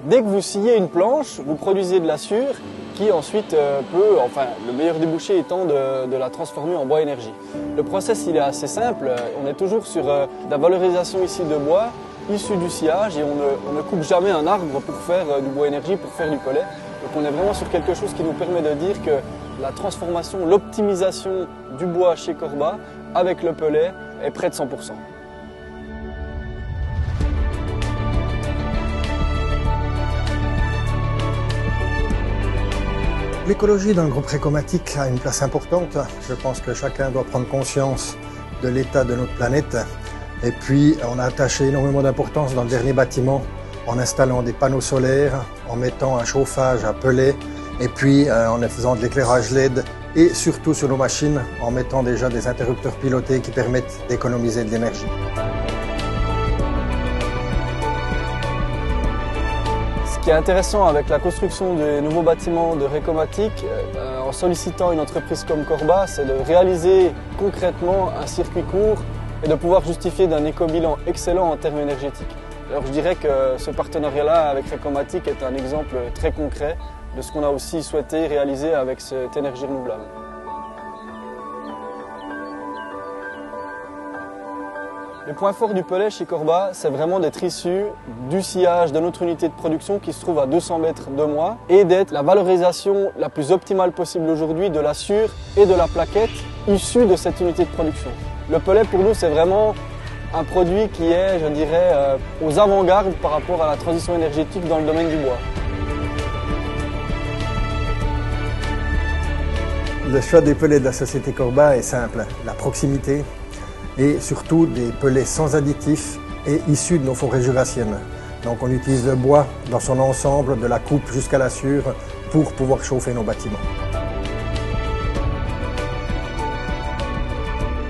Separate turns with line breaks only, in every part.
Dès que vous sciez une planche, vous produisez de la sciure qui ensuite le meilleur débouché étant de la transformer en bois énergie. Le process il est assez simple, on est toujours sur la valorisation ici de bois issu du sciage et on ne coupe jamais un arbre pour faire du bois énergie, pour faire du pellet. Donc on est vraiment sur quelque chose qui nous permet de dire que la transformation, l'optimisation du bois chez Corba avec le pellet est près de 100%.
L'écologie dans le groupe Recomatic a une place importante. Je pense que chacun doit prendre conscience de l'état de notre planète. Et puis, on a attaché énormément d'importance dans le dernier bâtiment en installant des panneaux solaires, en mettant un chauffage à pellet, et puis en faisant de l'éclairage LED, et surtout sur nos machines, en mettant déjà des interrupteurs pilotés qui permettent d'économiser de l'énergie.
Ce qui est intéressant avec la construction des nouveaux bâtiments de Recomatic, en sollicitant une entreprise comme Corba, c'est de réaliser concrètement un circuit court et de pouvoir justifier d'un éco-bilan excellent en termes énergétiques. Alors je dirais que ce partenariat-là avec Recomatic est un exemple très concret de ce qu'on a aussi souhaité réaliser avec cette énergie renouvelable. Le point fort du pellet chez Corba, c'est vraiment d'être issu du sciage de notre unité de production qui se trouve à 200 mètres de moi et d'être la valorisation la plus optimale possible aujourd'hui de la sciure et de la plaquette issue de cette unité de production. Le pellet pour nous c'est vraiment un produit qui est, je dirais, aux avant-gardes par rapport à la transition énergétique dans le domaine du bois.
Le choix des pellets de la société Corba est simple, la proximité et surtout des pellets sans additifs et issus de nos forêts jurassiennes. Donc on utilise le bois dans son ensemble, de la coupe jusqu'à la sciure, pour pouvoir chauffer nos bâtiments.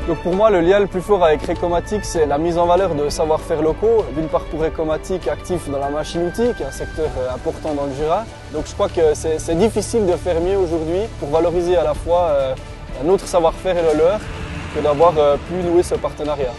Donc pour moi, le lien le plus fort avec Recomatic, c'est la mise en valeur de savoir-faire locaux. D'une part pour Recomatic, actif dans la machine-outil, qui est un secteur important dans le Jura. Donc je crois que c'est difficile de faire mieux aujourd'hui pour valoriser à la fois notre savoir-faire et le leur, que d'avoir pu nouer ce partenariat.